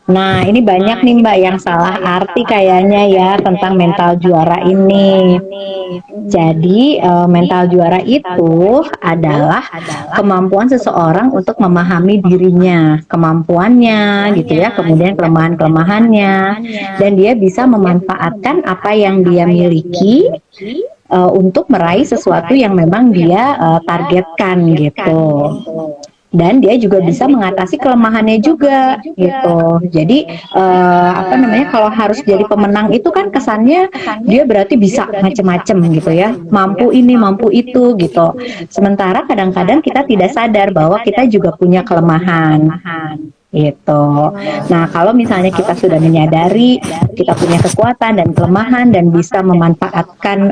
Nah, ini banyak nih Mbak yang salah arti kayaknya ya tentang mental juara ini. Jadi, mental juara itu adalah kemampuan seseorang untuk memahami dirinya, kemampuannya gitu ya, kemudian kelemahan-kelemahannya, dan dia bisa memanfaatkan apa yang dia miliki untuk meraih sesuatu yang memang dia targetkan gitu. Dan dia juga bisa mengatasi kelemahannya juga gitu. Jadi apa namanya, kalau harus jadi pemenang itu kan kesannya dia berarti bisa macem-macem gitu ya, mampu ini mampu itu gitu. Sementara kadang-kadang kita tidak sadar bahwa kita juga punya kelemahan gitu. Nah, kalau misalnya kita sudah menyadari kita punya kekuatan dan kelemahan dan bisa memanfaatkan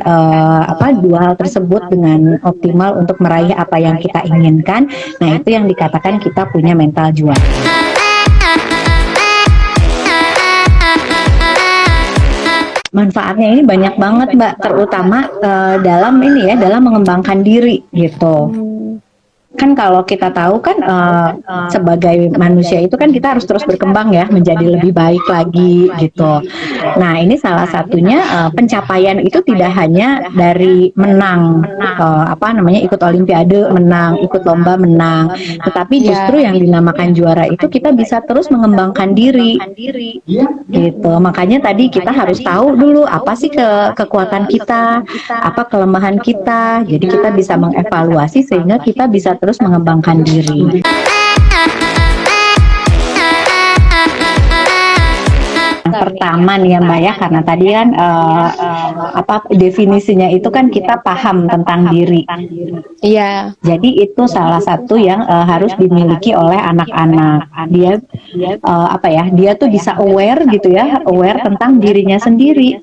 dua hal tersebut dengan optimal untuk meraih apa yang kita inginkan, nah itu yang dikatakan kita punya mental juara. Manfaatnya ini banyak banget Mbak, terutama dalam ini ya, dalam mengembangkan diri gitu. Kan kalau kita tahu kan sebagai manusia itu kan kita harus terus berkembang ya, menjadi lebih baik lagi gitu. Nah, ini salah satunya pencapaian itu tidak hanya dari menang, ikut olimpiade menang, ikut lomba menang, tetapi justru yang dinamakan juara itu kita bisa terus mengembangkan diri gitu. Makanya tadi kita harus tahu dulu apa sih kekuatan kita, apa kelemahan kita. Jadi kita bisa mengevaluasi sehingga kita bisa terus mengembangkan diri. Yang pertama nih ya Mbak ya, karena tadi kan definisinya itu kan kita paham tentang diri. Iya. Jadi itu salah satu yang harus dimiliki oleh anak-anak. Dia dia tuh bisa aware gitu ya, aware tentang dirinya sendiri.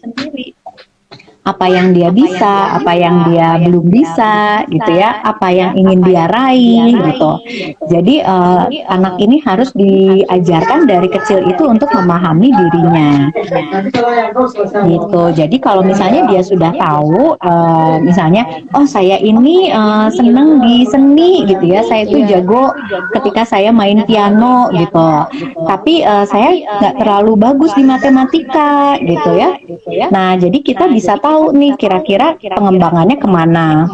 Apa yang dia bisa, apa yang dia belum bisa, gitu ya, apa yang ingin dia raih, gitu. Jadi anak ini harus diajarkan dari kecil itu untuk memahami dirinya, gitu. Jadi kalau misalnya dia sudah tahu, misalnya, oh saya ini senang di seni, gitu ya, saya itu jago ketika saya main piano, gitu. Tapi saya nggak terlalu bagus di matematika, gitu ya. Nah, jadi kita bisa tahu nih kira-kira pengembangannya kemana.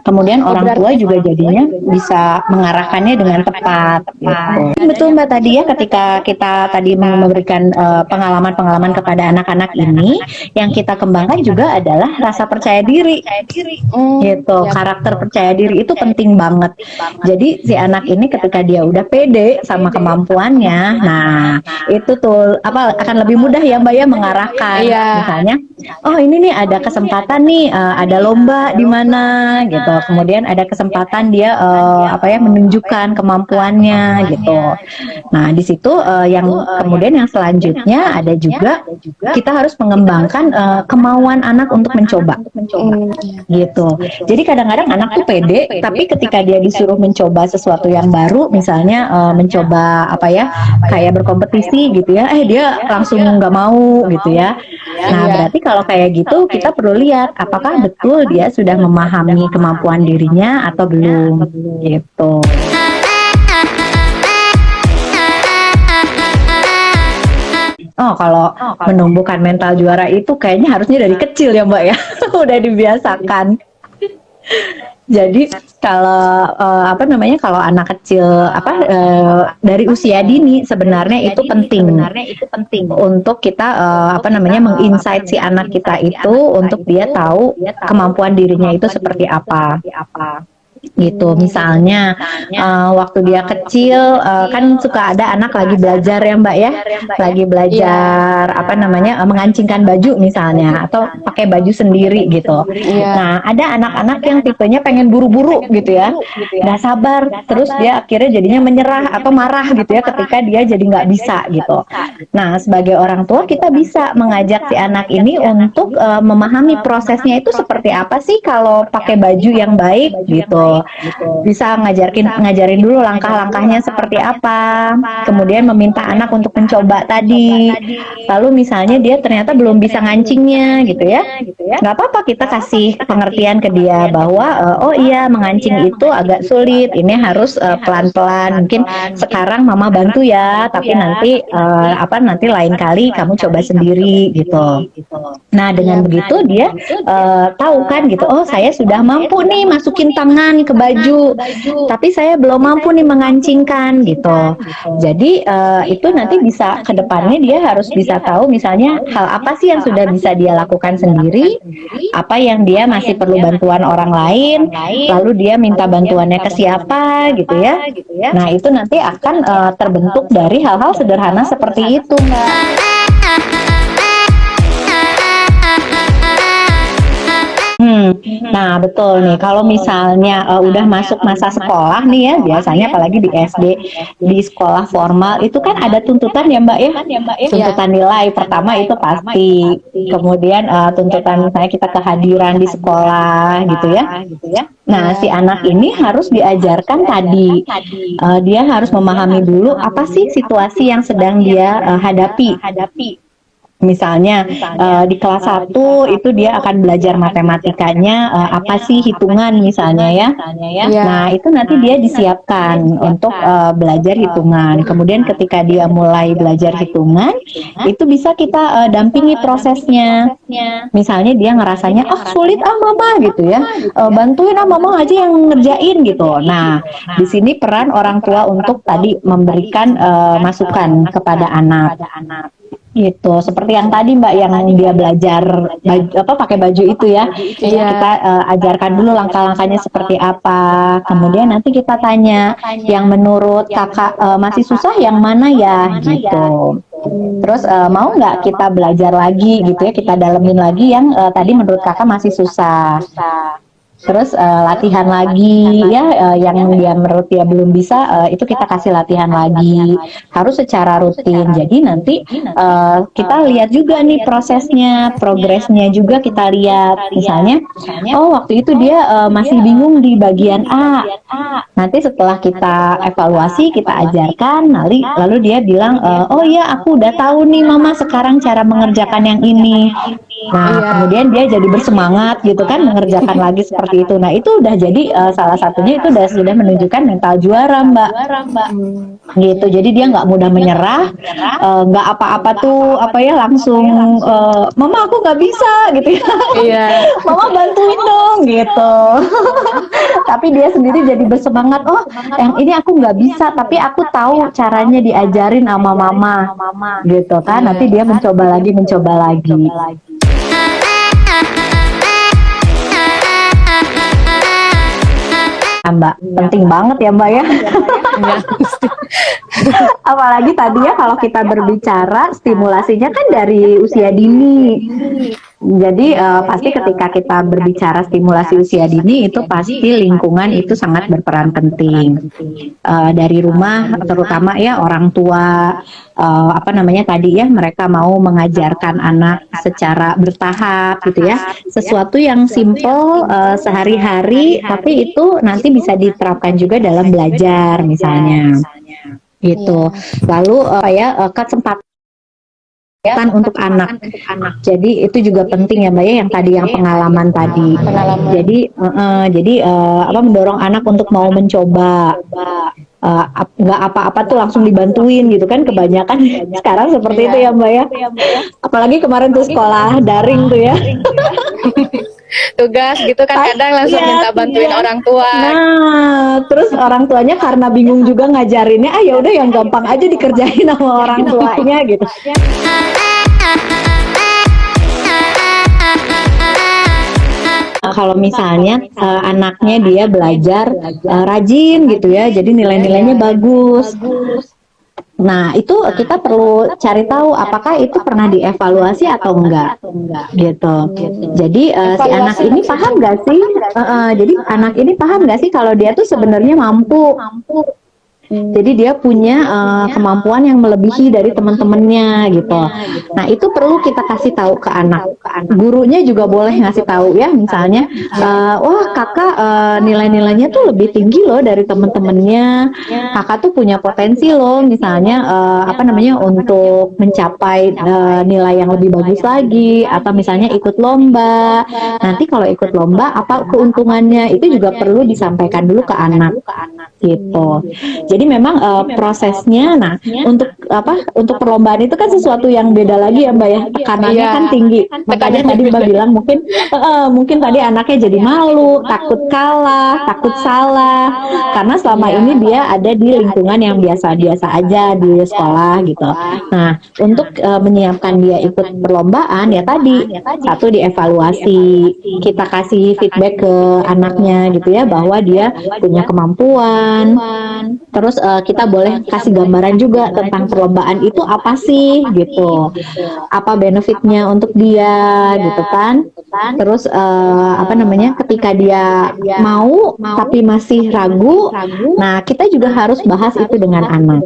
Kemudian orang tua juga jadinya bisa mengarahkannya dengan tepat. Gitu. Betul Mbak tadi ya, ketika kita tadi memberikan pengalaman-pengalaman kepada anak-anak ini, yang kita kembangkan juga adalah rasa percaya diri. Gitu. Karakter percaya diri itu penting banget. Jadi si anak ini ketika dia udah pede sama kemampuannya, nah itu tuh akan lebih mudah ya Mbak ya mengarahkan. Misalnya, oh ini nih ada kesempatan nih, ada lomba di mana gitu. Kemudian ada kesempatan dia menunjukkan kemampuannya gitu. Nah, di situ yang kemudian yang selanjutnya ada juga kita harus mengembangkan kemauan anak untuk mencoba. Gitu. Jadi kadang-kadang anak tuh pede, tapi ketika dia disuruh mencoba sesuatu yang baru, misalnya mencoba kayak berkompetisi gitu ya, dia langsung nggak mau gitu ya. Nah, berarti kalau kayak gitu kita perlu lihat apakah betul dia sudah memahami kemampuan dirinya atau belum gitu. Oh, kalau menumbuhkan mental juara itu kayaknya harusnya dari kecil ya Mbak ya, udah dibiasakan. Jadi kalau kalau anak kecil dari usia dini sebenarnya itu penting untuk kita menginsight si anak kita itu untuk dia tahu kemampuan dirinya itu seperti apa. Gitu, misalnya waktu dia kecil kan suka ada anak lagi belajar ya Mbak ya, lagi belajar mengancingkan baju misalnya atau pakai baju sendiri gitu. Nah, ada anak-anak yang tipenya pengen buru-buru gitu ya, nggak sabar, terus dia akhirnya jadinya menyerah atau marah gitu ya ketika dia jadi nggak bisa gitu. Nah, sebagai orang tua kita bisa mengajak si anak ini untuk memahami prosesnya itu seperti apa sih kalau pakai baju yang baik gitu. Bisa ngajarin dulu langkah-langkahnya seperti apa, kemudian meminta anak untuk mencoba tadi. Lalu misalnya dia ternyata belum bisa ngancingnya gitu ya, nggak apa-apa kita kasih pengertian ke dia bahwa oh iya mengancing itu agak sulit, ini harus pelan-pelan. Mungkin sekarang mama bantu ya, tapi nanti nanti lain kali kamu coba sendiri gitu. Nah dengan begitu dia tahu kan gitu, oh saya sudah mampu nih masukin tangan ke baju, tapi saya belum mampu nih mengancingkan gitu. Jadi itu nanti bisa ke depannya dia harus bisa tahu misalnya hal apa sih yang sudah bisa dia lakukan sendiri, apa yang dia masih perlu bantuan orang lain, lalu dia minta bantuannya ke siapa gitu ya. Nah itu nanti akan terbentuk dari hal-hal sederhana seperti itu, Mbak. Nah betul nih, kalau misalnya udah masuk masa sekolah nih ya, biasanya apalagi di SD, di sekolah formal itu kan ada tuntutan ya Mbak ya, tuntutan nilai pertama itu pasti, kemudian tuntutan misalnya kita kehadiran di sekolah gitu ya. Nah si anak ini harus diajarkan tadi, dia harus memahami dulu apa sih situasi yang sedang dia hadapi. Misalnya di kelas 1 itu dia akan belajar matematikanya apa sih hitungan misalnya ya. Nah itu nanti dia disiapkan untuk belajar hitungan. Kemudian ketika dia mulai belajar hitungan, itu bisa kita dampingi prosesnya. Misalnya dia ngerasanya sulit mama gitu ya, bantuin mama aja yang ngerjain gitu. Nah di sini peran orang tua untuk tadi memberikan masukan kepada anak. Gitu, seperti yang tadi Mbak yang dia belajar pakai baju itu ya. Kita ajarkan dulu langkah-langkahnya seperti apa. Kemudian nanti kita tanya yang menurut kakak masih susah yang mana ya gitu. Terus mau nggak kita belajar lagi gitu ya, kita dalemin lagi yang tadi menurut kakak masih susah. Terus latihan lagi ya, yang dia menurut dia belum bisa itu kita kasih latihan lagi, harus secara rutin. Jadi nanti kita lihat juga nih prosesnya, progresnya juga kita lihat. Misalnya, waktu itu dia masih bingung di bagian A. Nanti setelah kita evaluasi, kita ajarkan, lalu dia bilang, oh iya aku udah tahu nih mama sekarang cara mengerjakan yang ini. Nah kemudian dia jadi bersemangat gitu kan mengerjakan lagi seperti itu. Nah itu udah jadi salah satunya itu sudah menunjukkan mental juara Mbak. Gitu. Jadi dia nggak mudah menyerah, nggak apa-apa tuh langsung mama aku nggak bisa gitu ya. Mama bantuin dong gitu. Tapi dia sendiri jadi bersemangat, yang ini aku nggak bisa tapi aku tahu caranya diajarin sama mama gitu kan. Nanti dia mencoba lagi. Mbak, penting banget ya Mbak ya. Apalagi tadi ya kalau kita berbicara stimulasinya kan dari usia dini. Jadi pasti ketika kita berbicara stimulasi usia dini itu pasti lingkungan itu sangat berperan penting. Dari rumah terutama ya orang tua tadi ya mereka mau mengajarkan anak secara bertahap gitu ya. Sesuatu yang simple sehari-hari tapi itu nanti bisa diterapkan juga dalam belajar misalnya. Gitu. Lalu kesempatan untuk anak. Jadi itu juga penting ya Mbak ya, yang tadi yang pengalaman tadi. Jadi mendorong anak untuk mau mencoba. Nggak apa-apa tuh langsung dibantuin gitu kan, kebanyakan sekarang seperti itu ya Mbak ya. Apalagi kemarin tuh sekolah daring tuh ya. Tugas gitu kan kadang langsung minta bantuin orang tua. Nah, terus orang tuanya karena bingung juga ngajarinnya, ya udah yang gampang aja dikerjain sama orang tuanya gitu. Kalau misalnya anaknya dia belajar rajin gitu ya, jadi nilai-nilainya bagus. Nah, itu kita perlu cari tahu apakah itu pernah dievaluasi atau enggak, gitu. Jadi si anak ini paham nggak sih? Jadi anak ini paham nggak sih kalau dia tuh sebenarnya mampu Jadi dia punya kemampuan yang melebihi dari teman-temannya gitu. Nah, itu perlu kita kasih tahu ke anak. Gurunya juga boleh ngasih tahu ya, misalnya wah kakak nilai-nilainya tuh lebih tinggi loh dari teman-temannya. Kakak tuh punya potensi loh, misalnya untuk mencapai nilai yang lebih bagus lagi, atau misalnya ikut lomba. Nanti kalau ikut lomba apa keuntungannya, itu juga perlu disampaikan dulu ke anak gitu. Jadi memang prosesnya, nah untuk perlombaan itu kan sesuatu yang beda lagi ya Mbak ya, tekanannya kan tinggi. Makanya tadi Mbak bilang mungkin tadi anaknya jadi malu, takut kalah, takut salah, karena selama ini dia ada di lingkungan yang biasa-biasa aja di sekolah gitu. Nah, untuk menyiapkan dia ikut perlombaan ya tadi, satu dievaluasi, kita kasih feedback ke anaknya gitu ya, bahwa dia punya kemampuan. Terus kita boleh kasih gambaran juga tentang perlombaan itu apa sih gitu, apa benefitnya untuk dia gitu kan. Terus ketika dia mau tapi masih ragu, nah kita juga harus bahas itu dengan anak.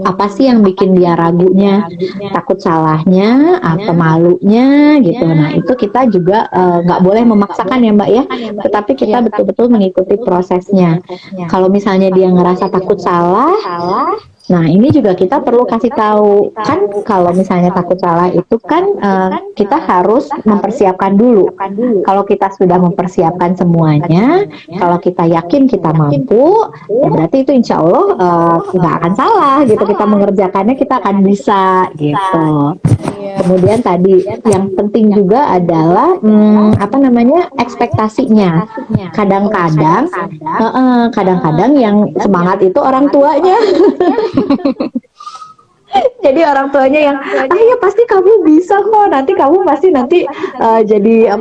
Apa sih yang bikin dia ragunya, takut salahnya atau malunya gitu. Nah, itu kita juga nggak boleh memaksakan ya Mbak ya, tetapi kita betul-betul mengikuti prosesnya. Kalau misalnya dia ngerasa takut salah, nah ini juga kita perlu kasih tahu kan, kalau misalnya takut salah itu kan kita harus mempersiapkan dulu. Kalau kita sudah mempersiapkan semuanya, kalau kita yakin kita mampu, ya berarti itu insya Allah nggak akan salah gitu. Kita mengerjakannya, kita akan bisa gitu. Kemudian tadi yang penting juga adalah ekspektasinya. Kadang-kadang yang semangat itu orang tuanya. Jadi orang tuanya yang ya pasti kamu bisa kok, kamu pasti jadi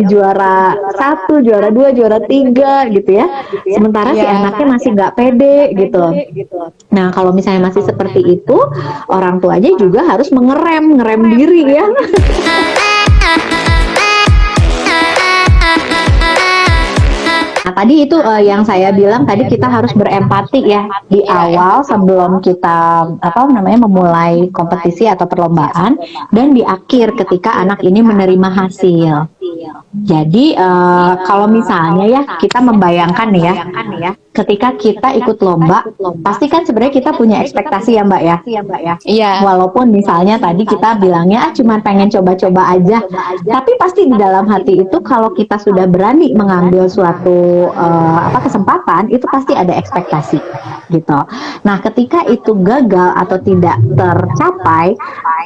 juara 1, juara 2, juara 3 gitu ya. Sementara si anaknya masih nggak pede gitu. Nah, kalau misalnya masih seperti itu, orang tuanya juga harus ngerem diri ya. Nah, tadi itu yang saya bilang tadi, kita harus berempati ya di awal sebelum kita memulai kompetisi atau perlombaan, dan di akhir ketika anak ini menerima hasil. Jadi kalau misalnya ya kita membayangkan ya, ketika kita ikut lomba, pasti kan sebenarnya kita punya ekspektasi ya Mbak ya. Iya. Walaupun misalnya tadi kita bilangnya cuma pengen coba-coba aja, tapi pasti di dalam hati itu kalau kita sudah berani mengambil suatu kesempatan, itu pasti ada ekspektasi gitu. Nah, ketika itu gagal atau tidak tercapai,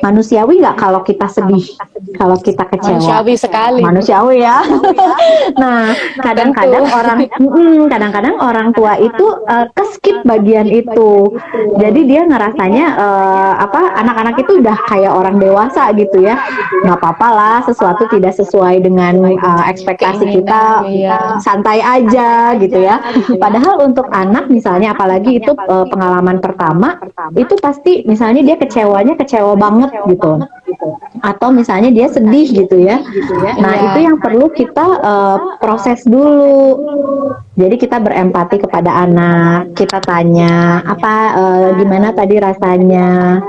manusiawi nggak kalau kita sedih, kalau kita kecewa? Manusiawi sekali. Manusiawi ya. Nah, kadang-kadang orang tua itu keskip bagian itu. Jadi dia ngerasanya anak-anak itu udah kayak orang dewasa gitu ya. Nggak apa-apa lah, sesuatu tidak sesuai dengan ekspektasi kita, santai aja gitu ya. Padahal untuk anak misalnya, apalagi itu pengalaman pertama, itu pasti misalnya dia kecewa banget gitu. Atau misalnya dia sedih gitu ya. Nah, itu yang perlu kita proses dulu. Jadi kita berempati kepada anak, kita tanya gimana tadi rasanya,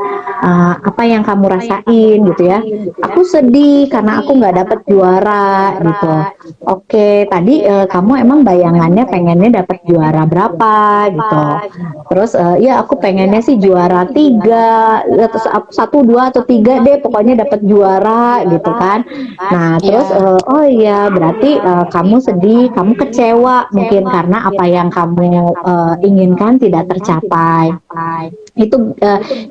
apa yang kamu rasain gitu ya. Aku sedih karena aku nggak dapet juara gitu. Oke, tadi kamu emang bayangannya pengennya dapet juara berapa gitu. Terus ya aku pengennya sih juara 3, 1, 2 atau 3 deh, pokoknya dapet juara gitu kan. Nah, terus oh iya berarti kamu sedih, kamu kecewa mungkin karena apa yang kamu inginkan tidak tercapai. Itu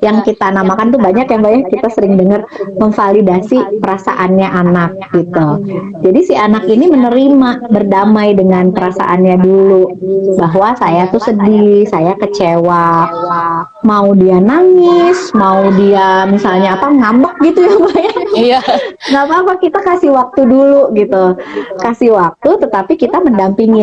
yang kita namakan tuh banyak ya Mbak ya, kita sering dengar memvalidasi perasaannya anak gitu. Jadi si anak ini menerima, berdamai dengan perasaannya dulu, bahwa saya tuh sedih, saya kecewa. Mau dia nangis, mau dia misalnya ngambek gitu ya Mbak ya. Iya. Nggak apa-apa, kita kasih waktu dulu gitu. Kasih waktu, tetapi kita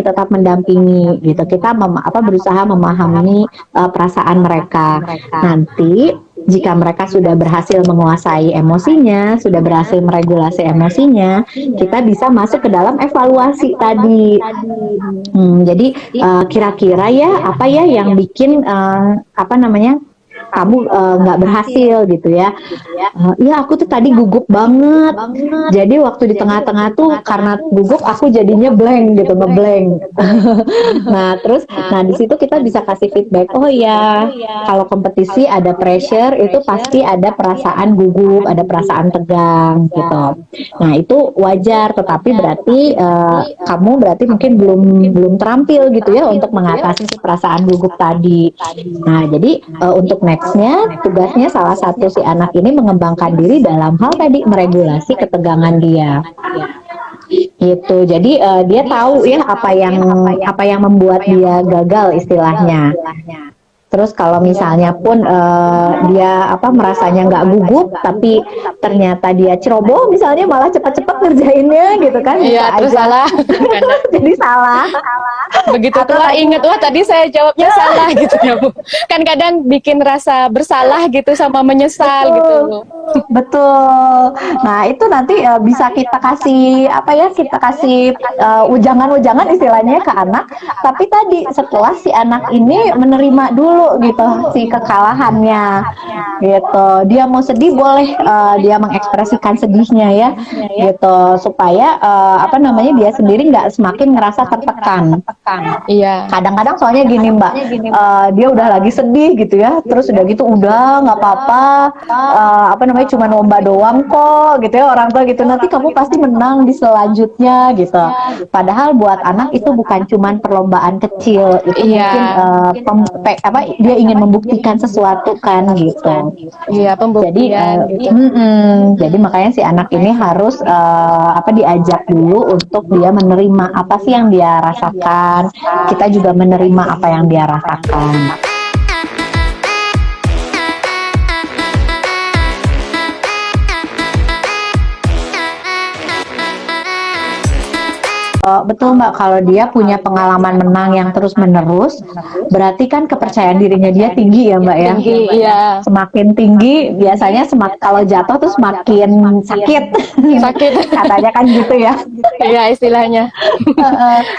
tetap mendampingi gitu. Kita berusaha memahami perasaan mereka. Nanti jika mereka sudah berhasil menguasai emosinya, sudah berhasil meregulasi emosinya, kita bisa masuk ke dalam evaluasi tadi. Jadi kira-kira ya apa ya yang bikin apa namanya kamu nggak berhasil gitu ya. Ya aku tuh tadi gugup banget. Jadi waktu di tengah-tengah tuh karena gugup aku jadinya blank gitu, ngeblank. Nah terus, nah di situ kita bisa kasih feedback. Oh ya, kalau kompetisi ada pressure itu pasti ada perasaan gugup, ada perasaan tegang gitu. Nah itu wajar, tetapi berarti kamu berarti mungkin belum terampil gitu ya untuk mengatasi si perasaan gugup tadi. Nah jadi untuk nextnya tugasnya salah satu si anak ini mengembangkan diri dalam hal tadi meregulasi ketegangan dia gitu. Jadi dia tahu ya apa yang membuat dia gagal istilahnya. Terus kalau misalnya pun dia merasanya nggak gugup, tapi ternyata dia ceroboh misalnya malah cepat-cepat ngerjainnya gitu kan? Iya, terus salah. Jadi salah. Begitu tua inget, wah tadi saya jawabnya salah gitu ya Bu. Kan kadang bikin rasa bersalah gitu sama menyesal gitu Bu. Betul. Nah itu nanti bisa kita kasih kita kasih ujangan-ujangan istilahnya ke anak. Tapi tadi setelah si anak ini menerima dulu gitu si kekalahannya, gitu. Dia mau sedih boleh dia mengekspresikan sedihnya ya, gitu. Supaya dia sendiri nggak semakin ngerasa tertekan. Iya. Kadang-kadang soalnya gini Mbak, dia udah lagi sedih gitu ya, terus udah gitu udah nggak apa-apa. Cuma lomba doang kok gitu ya orang tua gitu, nanti kamu pasti menang di selanjutnya gitu. Padahal buat anak itu bukan cuma perlombaan kecil, itu mungkin dia ingin membuktikan sesuatu kan gitu. Iya, pembuktian gitu. Jadi makanya si anak ini harus diajak dulu untuk dia menerima apa sih yang dia rasakan. Kita juga menerima apa yang dia rasakan. Betul Mbak, kalau dia punya pengalaman menang yang terus-menerus, berarti kan kepercayaan dirinya dia tinggi ya Mbak ya. Tinggi, iya. Semakin tinggi, biasanya kalau jatuh tuh semakin sakit. Sakit. Katanya kan gitu ya. Iya istilahnya.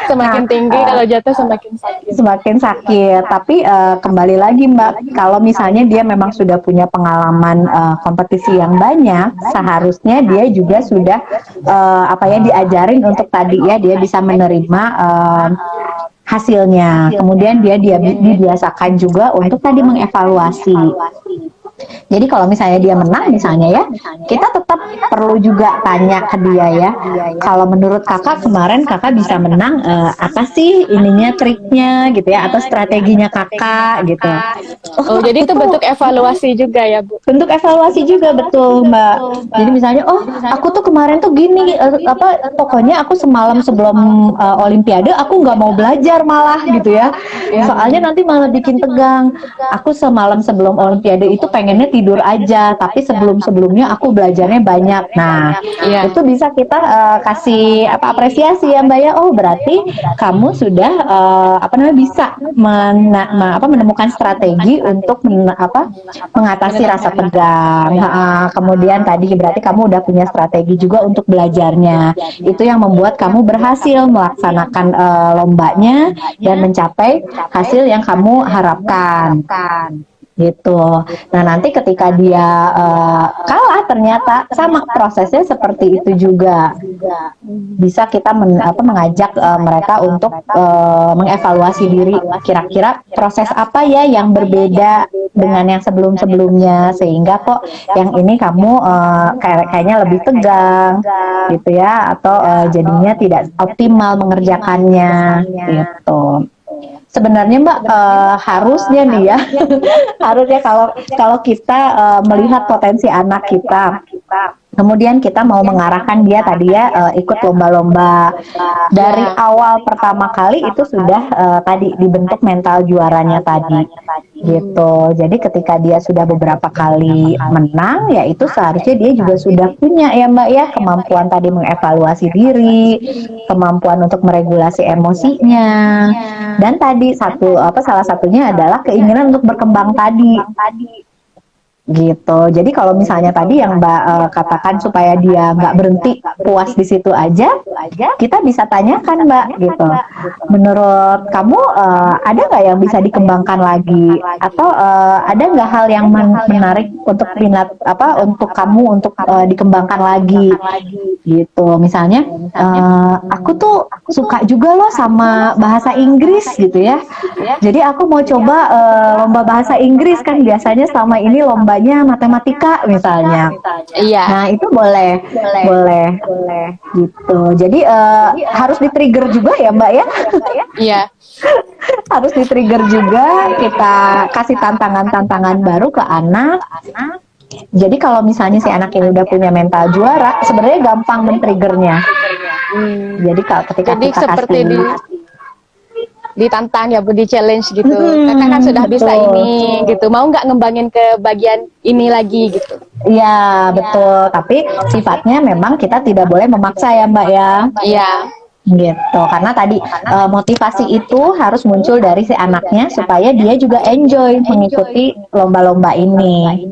Semakin tinggi kalau jatuh semakin sakit. Semakin sakit. Tapi kembali lagi Mbak, kalau misalnya dia memang sudah punya pengalaman kompetisi yang banyak, seharusnya dia juga sudah diajarin untuk tadi ya dia bisa menerima hasilnya. Kemudian dia dibiasakan juga untuk tadi mengevaluasi. Jadi kalau misalnya dia menang misalnya ya, kita tetap perlu juga tanya ke dia ya. Kalau menurut kakak kemarin kakak bisa menang, apa sih ininya triknya gitu ya, atau strateginya kakak gitu. Oh jadi itu bentuk evaluasi juga ya Bu? Bentuk evaluasi juga, betul Mbak. Jadi misalnya, oh aku tuh kemarin tuh gini, pokoknya aku semalam sebelum Olimpiade aku nggak mau belajar malah gitu ya. Soalnya nanti malah bikin tegang. Aku semalam sebelum Olimpiade itu pengennya tidur aja, tapi sebelumnya aku belajarnya banyak. Nah, itu bisa kita kasih apresiasi ya Mbak ya. Oh berarti kamu sudah bisa menemukan strategi untuk mengatasi rasa tegang. Kemudian tadi berarti kamu udah punya strategi juga untuk belajarnya. Itu yang membuat kamu berhasil melaksanakan lombanya dan mencapai hasil yang kamu harapkan. Gitu. Nah nanti ketika dia kalah ternyata sama prosesnya seperti itu juga. Bisa kita mengajak mereka untuk mengevaluasi diri. Kira-kira proses apa ya yang berbeda dengan yang sebelum-sebelumnya, sehingga kok yang ini kamu kayaknya lebih tegang gitu ya, atau jadinya tidak optimal mengerjakannya gitu. Sebenarnya Mbak harusnya nih ya, harusnya kalau kita melihat potensi anak kita, kemudian kita mau mengarahkan dia tadi ya ikut lomba-lomba dari awal pertama kali itu sudah tadi dibentuk mental juaranya tadi gitu. Jadi ketika dia sudah beberapa kali menang ya itu seharusnya dia juga sudah punya ya Mbak ya kemampuan tadi mengevaluasi diri, kemampuan untuk meregulasi emosinya, dan tadi salah satunya adalah keinginan untuk berkembang tadi. gitu. Jadi kalau misalnya tadi yang Mbak katakan supaya dia nggak berhenti puas di situ aja, kita bisa tanyakan Mbak gitu. Menurut kamu ada nggak yang bisa dikembangkan lagi, atau ada nggak hal yang menarik untuk minat untuk kamu untuk dikembangkan lagi gitu. Misalnya aku tuh suka juga loh sama bahasa Inggris gitu ya. Jadi aku mau coba lomba bahasa Inggris, kan biasanya selama ini lombanya matematika misalnya. Iya. Nah, itu boleh gitu. Jadi harus di-trigger juga ya, Mbak ya. Iya. Harus di-trigger juga, kita kasih tantangan-tantangan baru ke anak. Jadi kalau misalnya si anak ini udah punya mental juara, sebenarnya gampang men-triggernya. Jadi ketika Jadi kita seperti kasih ditantang ya Bu, di challenge gitu. Kakak kan sudah bisa ini gitu. Mau nggak ngembangin ke bagian ini lagi gitu. Iya, betul. Tapi sifatnya memang kita tidak boleh memaksa ya, Mbak ya. Iya. Gitu. Karena tadi motivasi itu harus muncul dari si anaknya supaya dia juga enjoy mengikuti lomba-lomba ini.